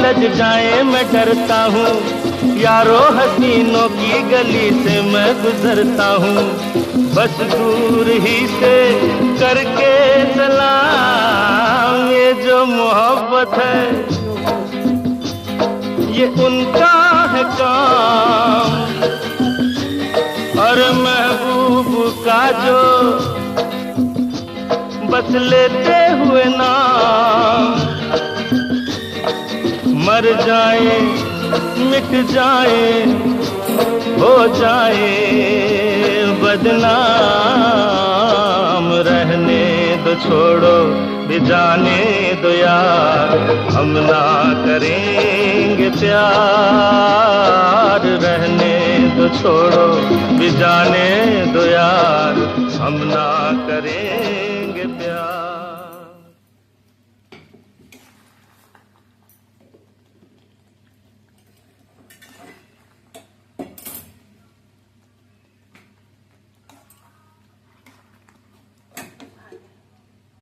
लज जाए मैं डरता हूँ, यारो हसीनों की गली से मैं गुजरता हूँ। बस दूर ही से करके सलाम, ये जो मोहब्बत है ये उनका है काम। और महबूब का जो बस लेते हुए नाम, मर जाए मिट जाए हो जाए बदनाम। रहने दो छोड़ो भी जाने दो यार, हम ना करेंगे प्यार। रहने दो छोड़ो भी जाने दो यार, हम ना करेंगे